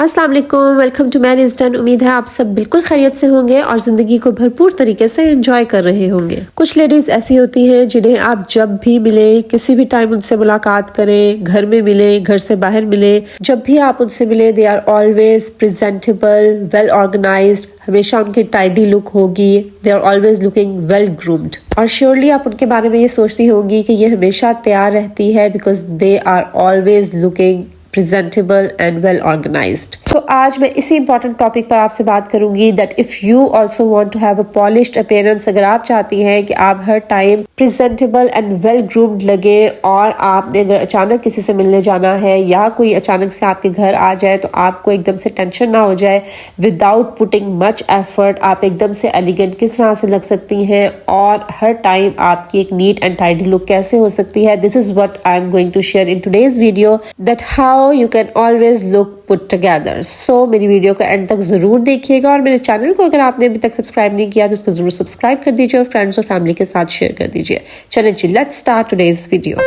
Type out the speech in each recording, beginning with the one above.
अस्सलाम वालेकुम, welcome to marriage done. उम्मीद है आप सब बिल्कुल खैरियत से होंगे और ज़िंदगी को भरपूर तरीके से एंजॉय कर रहे होंगे। कुछ लेडीज़ ऐसी होती हैं जिन्हें आप जब भी मिले, किसी भी टाइम उनसे मुलाकात करें, घर में मिले, घर से बाहर मिले, जब भी आप उनसे मिले they are always presentable, well organised, हमेशा उनकी टाइडी लुक होगी, they are always looking well groomed. और श्योरली आप उनके बारे में ये सोचती होंगी कि ये हमेशा तैयार रहती है because they are always looking presentable and well organised. So आज मैं इसी इंपॉर्टेंट टॉपिक पर आपसे बात करूंगी that if you also want to have a polished appearance, अगर आप चाहती हैं कि आप हर time presentable and well groomed लगे और आपने अगर अचानक किसी से मिलने जाना है या कोई अचानक से आपके घर आ जाए तो आपको एकदम से टेंशन ना हो जाए, विदाउट पुटिंग मच एफर्ट आप एकदम से एलिगेंट किस तरह से लग सकती हैं और हर टाइम आपकी एक नीट एंड टाइडी लुक कैसे हो सकती है। This is what I am going to share in today's video that how you can always look put together. So मेरी वीडियो को एंड तक जरूर देखिएगा और मेरे चैनल को अगर आपने अभी तक सब्सक्राइब नहीं किया तो उसको जरूर सब्सक्राइब कर दीजिए और फ्रेंड्स और फैमिली के साथ शेयर कर दीजिए। चलिए जी, लेट्स स्टार्ट टुडेज वीडियो।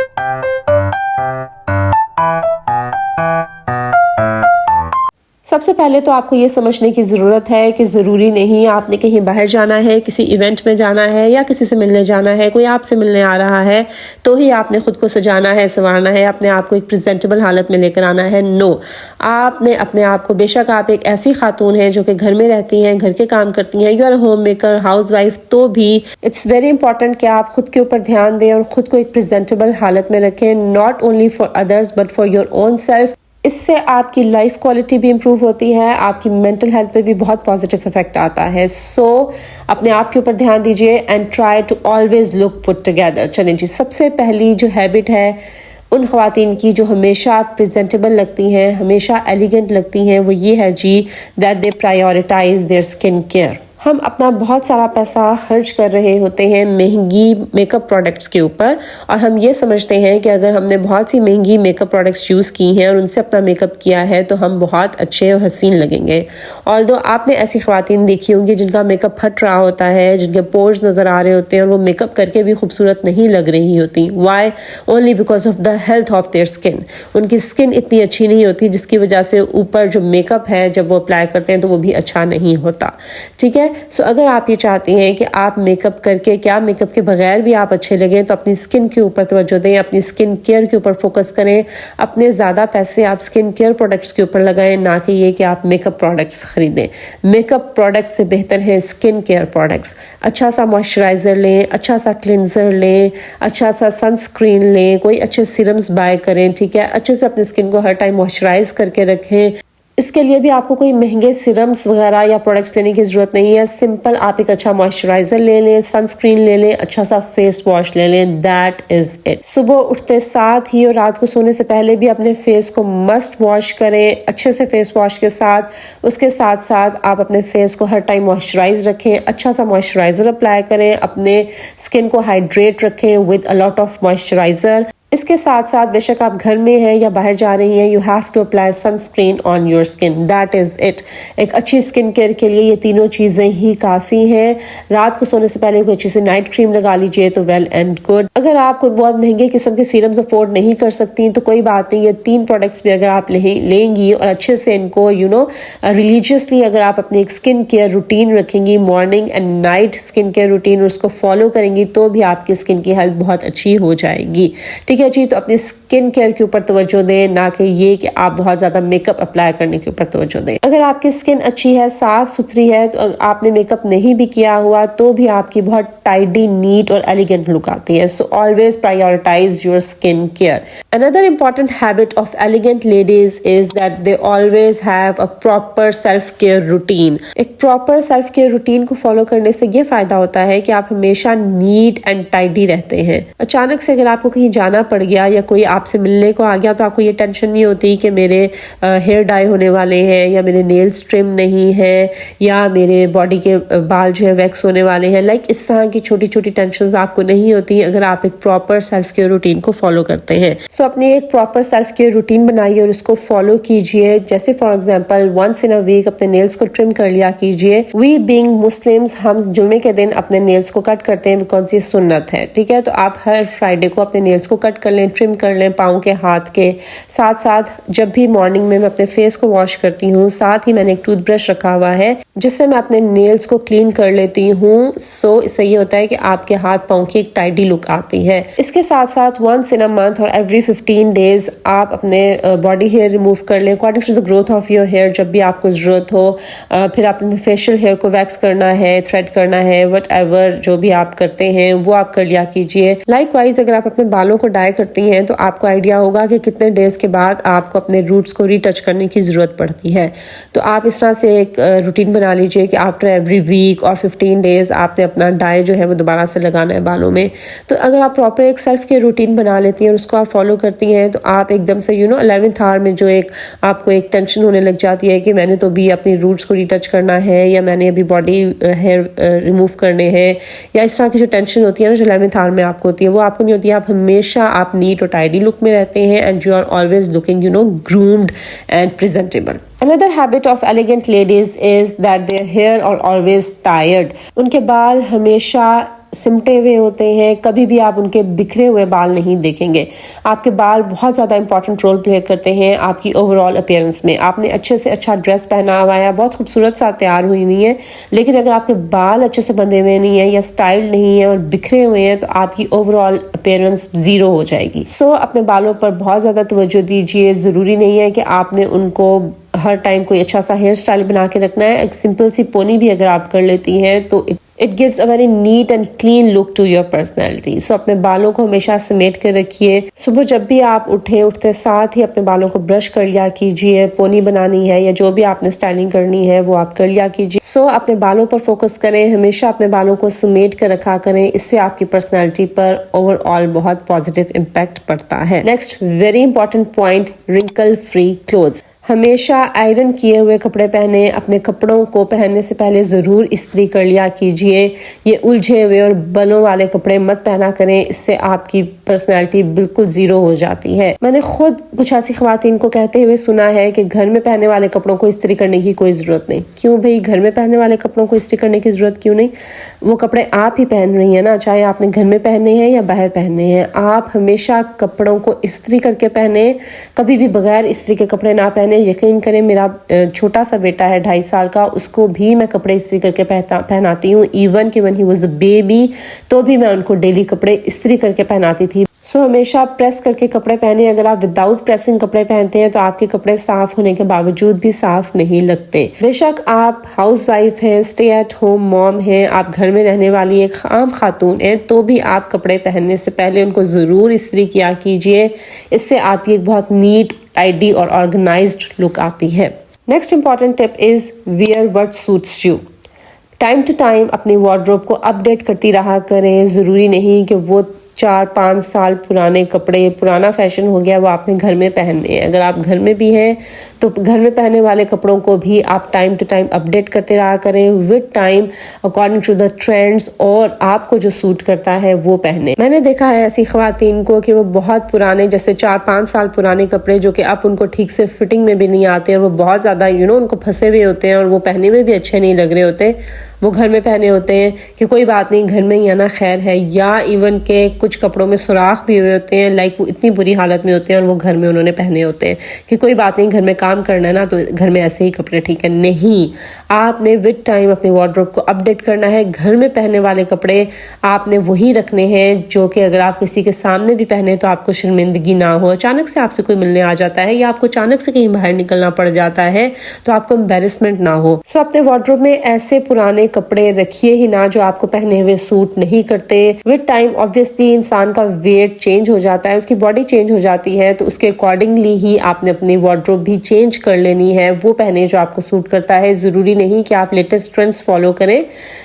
सबसे पहले तो आपको ये समझने की ज़रूरत है कि ज़रूरी नहीं आपने कहीं बाहर जाना है, किसी इवेंट में जाना है या किसी से मिलने जाना है, कोई आपसे मिलने आ रहा है तो ही आपने खुद को सजाना है, संवारना है, अपने आप को एक प्रेजेंटेबल हालत में लेकर आना है। नो, आपने अपने आप को, बेशक आप एक ऐसी खातून हैं जो कि घर में रहती हैं, घर के काम करती हैं, you are home maker, house wife, तो भी इट्स वेरी इंपॉर्टेंट कि आप खुद के ऊपर ध्यान दें और खुद को एक प्रेजेंटेबल हालत में रखें, not only for others but for your own self. इससे आपकी लाइफ क्वालिटी भी इम्प्रूव होती है, आपकी मेंटल हेल्थ पे भी बहुत पॉजिटिव इफेक्ट आता है। सो अपने आप के ऊपर ध्यान दीजिए and try to always look put together. चलें जी, सबसे पहली जो हैबिट है उन ख़वातीन की जो हमेशा प्रेजेंटेबल लगती हैं, हमेशा एलिगेंट लगती हैं, वो ये है जी that they prioritise their skin care. हम अपना बहुत सारा पैसा खर्च कर रहे होते हैं महंगी मेकअप प्रोडक्ट्स के ऊपर और हम ये समझते हैं कि अगर हमने बहुत सी महंगी मेकअप प्रोडक्ट्स यूज़ की हैं और उनसे अपना मेकअप किया है तो हम बहुत अच्छे और हसीन लगेंगे। ऑल्दो आपने ऐसी ख़वातीन देखी होंगी जिनका मेकअप फट रहा होता है, जिनके पोर्स नज़र आ रहे होते हैं और वो मेकअप करके भी खूबसूरत नहीं लग रही होती। Why? Only because of the health of their skin. उनकी स्किन इतनी अच्छी नहीं होती जिसकी वजह से ऊपर जो मेकअप है जब वो अप्लाई करते हैं तो वो भी अच्छा नहीं होता। ठीक है, सो अगर आप ये चाहती हैं कि आप मेकअप करके, क्या मेकअप के बगैर भी आप अच्छे लगें, तो अपनी स्किन के ऊपर तवज्जो दें, अपनी स्किन केयर के ऊपर फोकस करें, अपने ज़्यादा पैसे आप स्किन केयर प्रोडक्ट्स के ऊपर लगाएं, ना कि ये कि आप मेकअप प्रोडक्ट्स खरीदें। मेकअप प्रोडक्ट्स से बेहतर है स्किन केयर प्रोडक्ट्स। अच्छा सा मॉइस्चराइज़र लें, अच्छा सा क्लिनजर लें, अच्छा सा सनस्क्रीन लें, कोई अच्छे सीरम्स बाय करें। ठीक है, अच्छे से अपनी स्किन को हर टाइम मॉइस्चराइज करके रखें। इसके लिए भी आपको कोई महंगे सीरम्स वगैरह या प्रोडक्ट्स लेने की ज़रूरत नहीं है। सिंपल आप एक अच्छा मॉइस्चराइज़र ले लें, सनस्क्रीन ले लें, अच्छा सा फेस वॉश ले लें, दैट इज़ इट। सुबह उठते साथ ही और रात को सोने से पहले भी अपने फेस को मस्ट वॉश करें अच्छे से फेस वॉश के साथ। उसके साथ साथ आप अपने फेस को हर टाइम मॉइस्चराइज रखें, अच्छा सा मॉइस्चराइज़र अप्लाई करें, अपने स्किन को हाइड्रेट रखें with a lot of moisturiser. इसके साथ साथ बेशक आप घर में हैं या बाहर जा रही हैं, you have to apply sunscreen on your skin, that is it. एक अच्छी स्किन केयर के लिए ये तीनों चीज़ें ही काफ़ी हैं। रात को सोने से पहले कोई अच्छी सी नाइट क्रीम लगा लीजिए तो वेल एंड गुड। अगर आप कोई बहुत महंगे किस्म के सीरम्स अफोर्ड नहीं कर सकती तो कोई बात नहीं, ये 3 प्रोडक्ट्स भी अगर आप लेंगी और अच्छे से इनको रिलीजियसली अगर आप अपनी एक स्किन केयर रूटीन रखेंगी, morning and night skin care routine, उसको फॉलो करेंगी तो भी आपकी स्किन की हेल्थ बहुत अच्छी हो जाएगी। ठीक है जी, तो अपनी स्किन केयर के ऊपर तवज्जो दें, ना कि ये कि आप बहुत ज़्यादा मेकअप अप्लाई करने के ऊपर तवज्जो दें। अगर आपकी स्किन अच्छी है, साफ सुथरी है, तो आपने मेकअप नहीं भी किया हुआ तो भी आपकी बहुत टाइडी, नीट और एलिगेंट लुक आती है। So always prioritise your skin care. Another important habit of elegant ladies is that they always have a proper self care routine. एक प्रॉपर सेल्फ केयर रूटीन को फॉलो करने से ये फायदा होता है कि आप हमेशा नीट एंड टाइडी रहते हैं। अचानक से अगर आपको कहीं जाना पड़ गया या कोई आपसे मिलने को आ गया तो आपको ये टेंशन नहीं होती कि मेरे हेयर डाई होने वाले हैं या मेरे नेल्स ट्रिम नहीं है या मेरे बॉडी के बाल जो है वैक्स होने वाले हैं। लाइक इस तरह की छोटी छोटी टेंशन्स आपको नहीं होती अगर आप एक प्रॉपर सेल्फ केयर रूटीन को फॉलो करते हैं। सो अपनी एक प्रॉपर सेल्फ केयर रूटीन बनाइए और उसको फॉलो कीजिए। जैसे for example once in a week अपने नेल्स को ट्रिम कर लिया कीजिए। वी बीइंग मुस्लिम्स, हम जुम्मे के दिन अपने नेल्स को कट करते हैं बिकॉज ये सुन्नत है। ठीक है, तो आप हर फ्राइडे को अपने नेल्स को कट कट कर लें, ट्रिम कर लें पाँव के, हाथ के। साथ साथ जब भी मॉर्निंग में मैं अपने फेस को वॉश करती हूँ, साथ ही मैंने एक टूथब्रश रखा हुआ है जिससे मैं अपने नेल्स को क्लीन कर लेती हूँ। सो इससे ये होता है कि आपके हाथ पाँव की एक टाइडी लुक आती है। इसके साथ साथ वंस इन अ मंथ और एवरी 15 डेज आप अपने बॉडी हेयर रिमूव कर लें according to the growth of your hair, जब भी आपको ज़रूरत हो। फिर आपने फेशियल हेयर को वैक्स करना है, थ्रेड करना है, वट एवर जो भी आप करते हैं वो आप कर लिया कीजिए। लाइकवाइज अगर आप अपने बालों को डाई करती हैं तो आपको आइडिया होगा कि कितने डेज के बाद आपको अपने रूट्स को रीटच करने की ज़रूरत पड़ती है। तो आप इस तरह से एक रूटीन बना लीजिए कि आफ्टर एवरी वीक और 15 डेज आपने अपना डाई जो है वो दोबारा से लगाना है बालों में। तो अगर आप प्रॉपर एक सेल्फ केयर रूटीन बना लेती हैं और उसको आप फॉलो करती हैं तो आप एकदम से 11th आवर में जो एक आपको एक टेंशन होने लग जाती है कि मैंने तो भी अपनी रूट्स को रीटच करना है या मैंने अभी बॉडी हेयर रिमूव करने हैं, या इस तरह की जो टेंशन होती है ना जो 11th आवर में आपको होती है, वो आपको नहीं होती है। आप हमेशा आप नीट और टाइडी लुक में रहते हैं and you are always looking groomed and presentable. Another habit of elegant ladies is that their hair are always tired. उनके बाल हमेशा सिमटे हुए होते हैं, कभी भी आप उनके बिखरे हुए बाल नहीं देखेंगे। आपके बाल बहुत ज़्यादा इंपॉर्टेंट रोल प्ले करते हैं आपकी ओवरऑल अपीयरेंस में। आपने अच्छे से अच्छा ड्रेस पहना हुआ है, बहुत खूबसूरत सा तैयार हुई हुई है, लेकिन अगर आपके बाल अच्छे से बंधे हुए नहीं है या स्टाइल नहीं है और बिखरे हुए हैं तो आपकी ओवरऑल अपीयरेंस ज़ीरो हो जाएगी। सो अपने बालों पर बहुत ज़्यादा तवज्जो दीजिए। ज़रूरी नहीं है कि आपने उनको हर टाइम कोई अच्छा सा हेयर स्टाइल बना के रखना है। एक सिंपल सी पोनी भी अगर आप कर लेती हैं तो it gives a very neat and clean look to your personality. So अपने बालों को हमेशा समेट कर रखिए। सुबह जब भी आप उठते साथ ही अपने बालों को ब्रश कर लिया कीजिए। पोनी बनानी है या जो भी आपने स्टाइलिंग करनी है वो आप कर लिया कीजिए। सो अपने बालों पर फोकस करें, हमेशा अपने बालों को समेट कर रखा करें। इससे आपकी पर्सनैलिटी पर ओवरऑल बहुत पॉजिटिव इम्पैक्ट पड़ता है। Next very important point, wrinkle free clothes. हमेशा आयरन किए हुए कपड़े पहने। अपने कपड़ों को पहनने से पहले ज़रूर इस्त्री कर लिया कीजिए। ये उलझे हुए और बलों वाले कपड़े मत पहना करें, इससे आपकी पर्सनैलिटी बिल्कुल ज़ीरो हो जाती है। मैंने खुद कुछ ऐसी ख़वातीन को कहते हुए सुना है कि घर में पहनने वाले कपड़ों को इस्त्री करने की कोई ज़रूरत नहीं। क्यों भाई, घर में पहनने वाले कपड़ों को इस्त्री करने की ज़रूरत क्यों नहीं? वो कपड़े आप ही पहन रही हैं ना, चाहे आपने घर में पहने हैं या बाहर पहने हैं। आप हमेशा कपड़ों को इस्त्री करके पहने, कभी भी बगैर इस्त्री के कपड़े ना पहने। यकीन करें, मेरा छोटा सा बेटा है 2.5 साल का, उसको भी मैं कपड़े इस्त्री करके पहनाती हूँ। इवन कि when he was a baby तो भी मैं उनको डेली कपड़े इस्त्री करके पहनाती थी। सो हमेशा प्रेस करके कपड़े पहने। अगर आप विदाउट प्रेसिंग कपड़े पहनते हैं तो आपके कपड़े साफ होने के बावजूद भी साफ नहीं लगते। बेशक आप हाउस वाइफ हैं, स्टे एट होम मॉम हैं, आप घर में रहने वाली एक आम खातून हैं, तो भी आप कपड़े पहनने से पहले उनको ज़रूर इस्त्री किया कीजिए। इससे आपकी एक बहुत नीट, टाइडी और ऑर्गेनाइज्ड लुक आती है। Next important tip is wear what suits you. Time to time अपनी वार्डरोब को अपडेट करती रहा करें। ज़रूरी नहीं कि वो 4-5 साल पुराने कपड़े, पुराना फैशन हो गया, वो आपने घर में पहनने हैं। अगर आप घर में भी हैं तो घर में पहनने वाले कपड़ों को भी आप टाइम टू टाइम अपडेट करते रहा करें with time, according to the trends, और आपको जो सूट करता है वो पहने। मैंने देखा है ऐसी ख़वातीन को कि वो बहुत पुराने, जैसे 4-5 साल पुराने कपड़े जो कि अब उनको ठीक से फिटिंग में भी नहीं आते और वो बहुत ज़्यादा उनको फंसे हुए होते हैं और वो पहने में भी अच्छे नहीं लग रहे होते, वो घर में पहने होते हैं कि कोई बात नहीं, घर में ही आना खैर है। या इवन के कुछ कपड़ों में सुराख भी हुए होते हैं, लाइक वो इतनी बुरी हालत में होते हैं और वो घर में उन्होंने पहने होते हैं कि कोई बात नहीं, घर में काम करना है ना तो घर में ऐसे ही कपड़े ठीक है। नहीं, आपने विद टाइम अपने वार्डरोब को अपडेट करना है। घर में पहनने वाले कपड़े आपने वही रखने हैं जो कि अगर आप किसी के सामने भी पहने तो आपको शर्मिंदगी ना हो। अचानक से आपसे कोई मिलने आ जाता है या आपको अचानक से कहीं बाहर निकलना पड़ जाता है तो आपको एम्बेरसमेंट ना हो। सो अपने वार्डरोब में ऐसे पुराने कपड़े रखिए ही ना जो आपको पहने हुए सूट नहीं करते। विद टाइम ऑब्वियसली इंसान का वेट चेंज हो जाता है, उसकी बॉडी चेंज हो जाती है, तो उसके अकॉर्डिंगली ही आपने अपनी वार्डरोब भी चेंज कर लेनी है। वो पहने जो आपको सूट करता है। ज़रूरी नहीं कि आप लेटेस्ट ट्रेंड्स फॉलो करें,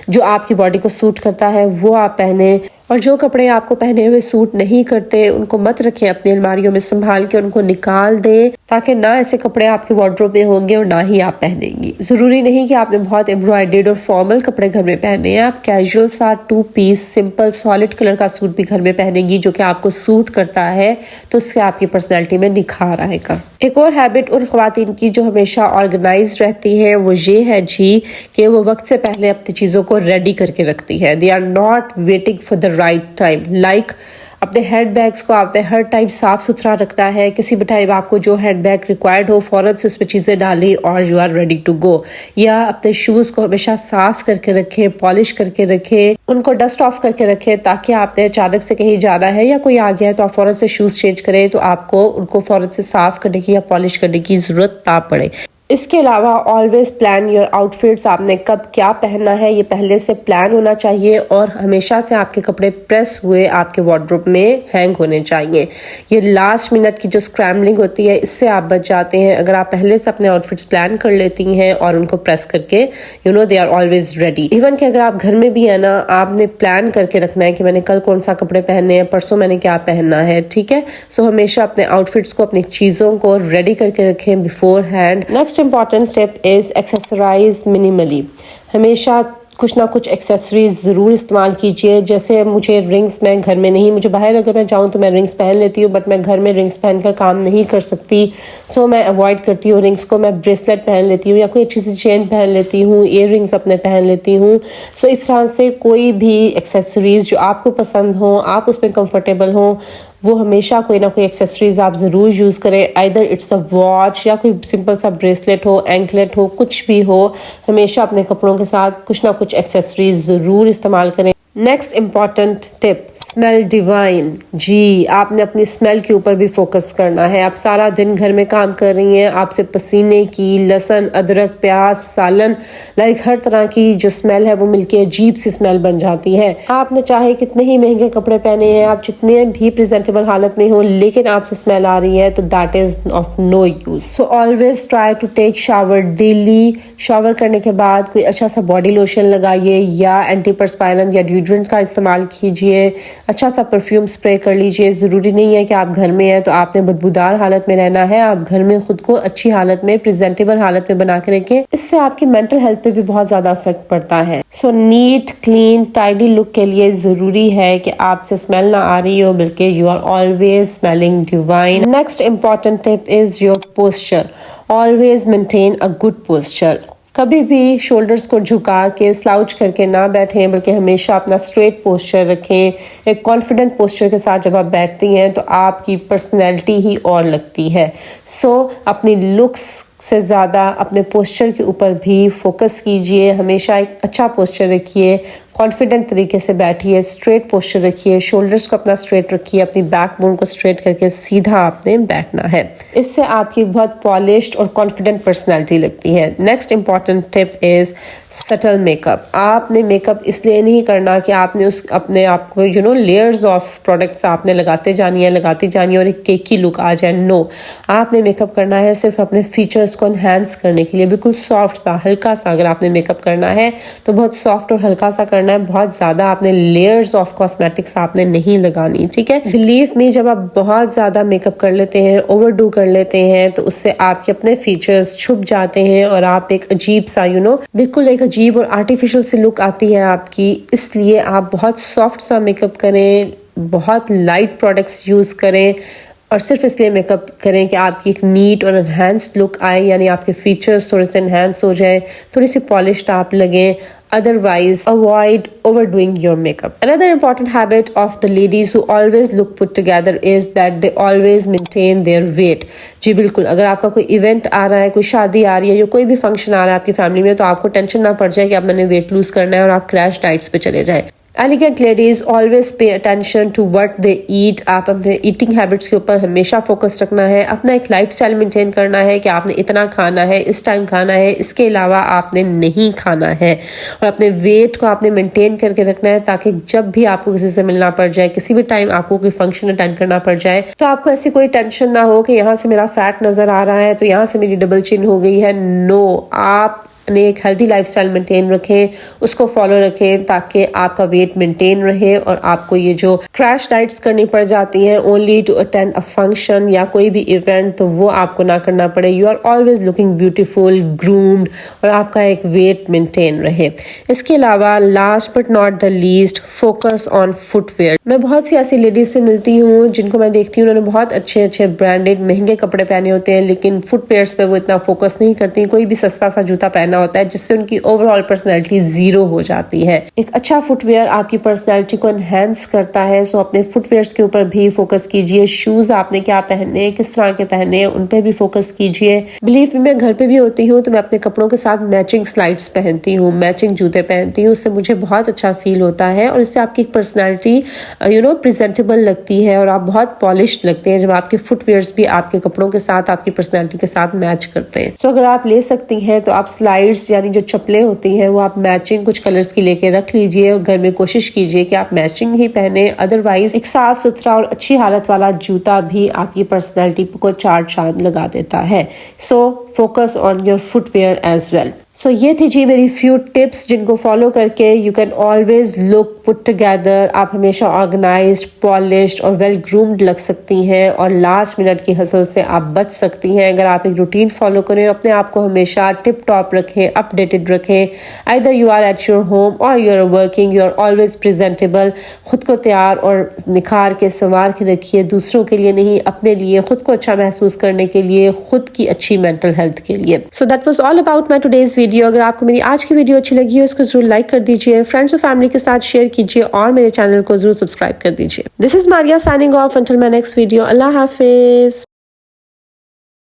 जो आपकी बॉडी को सूट करता है वो आप पहने। और जो कपड़े आपको पहने हुए सूट नहीं करते उनको मत रखें अपनी अलमारियों में, संभाल के उनको निकाल दें, ताकि ना ऐसे कपड़े आपके वार्डरोब में होंगे और ना ही आप पहनेंगी। जरूरी नहीं कि आपने बहुत एम्ब्रॉयडर्ड और फॉर्मल कपड़े घर में पहने हैं। आप कैजुअल सा 2 पीस सिंपल सॉलिड कलर का सूट भी घर में पहनेंगी जो कि आपको सूट करता है, तो उससे आपकी पर्सनैलिटी में निखार आएगा। एक और हैबिट उन ख्वातीन की जो हमेशा ऑर्गेनाइज रहती है वो ये है जी कि वो वक्त से पहले अपनी चीज़ों को रेडी करके रखती है। They are not waiting for the right time. Like अपने हैंड बैग्स को आपने हर टाइम साफ सुथरा रखना है। किसी भी टाइम आपको जो हैंड बैग रिक्वायर्ड हो फौरन से उसमें चीज़ें डाली और you are ready to go. या अपने शूज़ को हमेशा साफ करके रखें, पॉलिश करके रखें, उनको डस्ट ऑफ करके रखें, ताकि आपने अचानक से कहीं जाना है या कोई आ गया है तो आप फौरन से शूज़ चेंज करें तो आपको उनको फौरन से साफ करने की या पॉलिश करने की ज़रूरत ना पड़े। इसके अलावा ऑलवेज प्लान योर आउटफिट्स। आपने कब क्या पहनना है ये पहले से प्लान होना चाहिए और हमेशा से आपके कपड़े प्रेस हुए आपके वार्डरोब में हैंग होने चाहिए। ये लास्ट मिनट की जो स्क्रैम्बलिंग होती है इससे आप बच जाते हैं अगर आप पहले से अपने आउटफिट्स प्लान कर लेती हैं और उनको प्रेस करके they are always ready. Even कि अगर आप घर में भी है ना, आपने प्लान करके रखना है कि मैंने कल कौन सा कपड़े पहनने हैं, परसों मैंने क्या पहनना है, ठीक है। सो हमेशा अपने आउटफिट्स को, अपनी चीज़ों को रेडी करके रखें before hand. Next important tip is accessorise minimally. हमेशा कुछ ना कुछ एक्सेसरीज ज़रूर इस्तेमाल कीजिए। जैसे मुझे रिंग्स, मैं घर में नहीं, मुझे बाहर अगर मैं जाऊँ तो मैं रिंग्स पहन लेती हूँ, बट मैं घर में रिंग्स पहनकर काम नहीं कर सकती। सो मैं अवॉइड करती हूँ रिंग्स को। मैं ब्रेसलेट पहन लेती हूँ या कोई अच्छी सी चेन पहन लेती हूँ, ईयर रिंग्स अपने पहन लेती हूँ। सो इस तरह से कोई भी एक्सेसरीज जो आपको पसंद हो, आप उसमें कंफर्टेबल हो, वो हमेशा कोई ना कोई एक्सेसरीज आप ज़रूर यूज़ करें। आइदर इट्स अ वॉच या कोई सिंपल सा ब्रेसलेट हो, एंकलेट हो, कुछ भी हो, हमेशा अपने कपड़ों के साथ कुछ ना कुछ एक्सेसरीज ज़रूर इस्तेमाल करें। Next important tip, smell divine. जी, आपने अपनी स्मेल के ऊपर भी फोकस करना है। आप सारा दिन घर में काम कर रही हैं, आपसे पसीने की, लहसुन, अदरक, प्याज, सालन, हर तरह की जो स्मेल है वो मिलके अजीब सी स्मेल बन जाती है। आपने चाहे कितने ही महंगे कपड़े पहने हैं, आप जितने भी प्रेजेंटेबल हालत में हो, लेकिन आपसे स्मेल आ रही है तो that is of no use. So always try to take shower daily. Shower करने के बाद कोई अच्छा सा बॉडी लोशन लगाइए या एंटीपरस्पायरेंट या डिओड्रेंट का इस्तेमाल कीजिए। अच्छा सा परफ्यूम स्प्रे कर लीजिए। ज़रूरी नहीं है कि आप घर में हैं तो आपने बदबूदार हालत में रहना है। आप घर में खुद को अच्छी हालत में, प्रेजेंटेबल हालत में बना के रखें। इससे आपकी मेंटल हेल्थ पे भी बहुत ज़्यादा इफेक्ट पड़ता है। सो नीट, क्लीन, टाइडी लुक के लिए ज़रूरी है कि आपसे स्मेल ना आ रही हो, बल्कि you are always smelling divine. Next important tip is your posture. Always maintain a good posture. कभी भी शोल्डर्स को झुका के, स्लाउच करके ना बैठें, बल्कि हमेशा अपना स्ट्रेट पोस्चर रखें। एक कॉन्फिडेंट पोस्चर के साथ जब आप बैठती हैं तो आपकी पर्सनैलिटी ही और लगती है। सो अपनी लुक्स से ज़्यादा अपने पोस्चर के ऊपर भी फोकस कीजिए। हमेशा एक अच्छा पोस्चर रखिए, कॉन्फिडेंट तरीके से बैठिए, स्ट्रेट पोस्चर रखिए, शोल्डर्स को अपना स्ट्रेट रखिए, अपनी बैकबोन को स्ट्रेट करके सीधा आपने बैठना है। इससे आपकी बहुत पॉलिश्ड और कॉन्फिडेंट पर्सनैलिटी लगती है। Next important tip is subtle makeup. आपने मेकअप इसलिए नहीं करना कि आपने अपने आप को लेयर्स ऑफ प्रोडक्ट्स आपने लगाते जानी है और एक केकी लुक आ जाए। नो, आपने मेकअप करना है सिर्फ अपने फीचर्स को एनहांस करने के लिए। बिल्कुल सॉफ्ट सा, हल्का सा अगर आपने मेकअप करना है तो बहुत सॉफ्ट और हल्का सा करना है। बहुत ज्यादा आपने लेयर्स ऑफ कॉस्मेटिक्स आपने नहीं लगानी, ठीक है। बिलीव मी, जब आप बहुत ज्यादा मेकअप कर लेते हैं, ओवरडू कर लेते हैं, तो उससे आपके अपने फीचर्स छुप जाते हैं और आप एक अजीब सा बिल्कुल एक अजीब और आर्टिफिशियल सी लुक आती है आपकी। इसलिए आप बहुत सॉफ्ट सा मेकअप करें, बहुत लाइट प्रोडक्ट्स यूज करें और सिर्फ इसलिए मेकअप करें कि आपकी एक नीट और एनहांस्ड लुक आए, यानी आपके फीचर्स थोड़े से एनहांस हो जाए, थोड़ी सी पॉलिश्ड आप लगें। Otherwise, avoid overdoing your makeup. Another important habit of the ladies who always look put together is that they always maintain their weight. जी बिल्कुल, अगर आपका कोई इवेंट आ रहा है, कोई शादी आ रही है या कोई भी फंक्शन आ रहा है आपकी फैमिली में, तो आपको टेंशन ना पड़ जाए कि अब मैंने वेट लूज करना है और आप क्रैश डाइट्स पे चले जाए। Elegant ladies always pay attention to what they eat. आप अपने ईटिंग हैबिट्स के ऊपर हमेशा फोकस रखना है। अपना एक लाइफस्टाइल मेंटेन करना है कि आपने इतना खाना है, इस टाइम खाना है, इसके अलावा आपने नहीं खाना है। और अपने वेट को आपने मेंटेन करके रखना है ताकि जब भी आपको किसी से मिलना पड़ जाए, किसी भी टाइम आपको कोई फंक्शन अटेंड करना पड़ जाए, तो आपको ऐसी कोई टेंशन ना हो कि यहाँ से मेरा फैट नजर आ रहा है तो यहाँ से मेरी डबल चिन हो गई है। नो, आप एक हेल्दी लाइफस्टाइल मेंटेन रखें, उसको फॉलो रखें ताकि आपका वेट मेंटेन रहे और आपको ये जो क्रैश डाइट्स करनी पड़ जाती हैं only to attend a function या कोई भी इवेंट, तो वो आपको ना करना पड़े। You are always looking beautiful, groomed और आपका एक वेट मेंटेन रहे। इसके अलावा last but not the least, focus on footwear. मैं बहुत सी ऐसी लेडीज से मिलती हूँ जिनको मैं देखती हूँ उन्होंने बहुत अच्छे अच्छे ब्रांडेड महंगे कपड़े पहने होते हैं, लेकिन फुटवेयर्स पे वो इतना फोकस नहीं करती। कोई भी सस्ता सा जूता पहन पहनना होता है, जिससे उनकी ओवरऑल पर्सनैलिटी जीरो हो जाती है। एक अच्छा फुटवेयर आपकी पर्सनैलिटी को एनहेंस करता है। सो अपने फुटवेयर्स के ऊपर भी फोकस कीजिए। शूज आपने क्या पहनने, किस तरह के पहनने, उन पे भी फोकस कीजिए। बिलीव मी, मैं घर पे भी होती हूँ तो मैं अपने कपड़ों के साथ मैचिंग स्लाइड्स पहनती हूँ, मैचिंग जूते पहनती हूँ। उससे मुझे बहुत अच्छा फील होता है और इससे आपकी पर्सनैलिटी प्रेजेंटेबल लगती है और आप बहुत पॉलिश्ड लगते हैं जब आपके फुटवेयर्स भी आपके कपड़ों के साथ, आपकी पर्सनैलिटी के साथ मैच करते हैं। सो अगर आप ले सकती हैं तो आप स्लाइड्स यानी जो चप्पलें होती हैं वो आप मैचिंग कुछ कलर्स की लेके रख लीजिए और घर में कोशिश कीजिए कि आप मैचिंग ही पहने। अदरवाइज एक साफ सुथरा और अच्छी हालत वाला जूता भी आपकी पर्सनैलिटी को चार चांद लगा देता है। So focus on your footwear as well. So ये थी जी मेरी फ्यू टिप्स जिनको फॉलो करके you can always look put together. आप हमेशा ऑर्गेनाइज्ड, पॉलिश्ड और वेल ग्रूम्ड लग सकती हैं और लास्ट मिनट की हसल से आप बच सकती हैं अगर आप एक रूटीन फॉलो करें, अपने आप को हमेशा टिप टॉप रखें, अपडेटेड रखें। Either you are at your home और you are working, you are always presentable. खुद को तैयार और निखार के संवार के रखिए, दूसरों के लिए नहीं, अपने लिए, खुद को अच्छा महसूस करने के लिए, खुद की अच्छी मेंटल हेल्थ के लिए। So that was all about my today's video. अगर आपको मेरी आज की वीडियो अच्छी लगी हो इसको जरूर लाइक कर दीजिए, फ्रेंड्स और फैमिली के साथ शेयर कीजिए और मेरे चैनल को जरूर सब्सक्राइब कर दीजिए। This is Maria signing off until my next video. Allah Hafiz.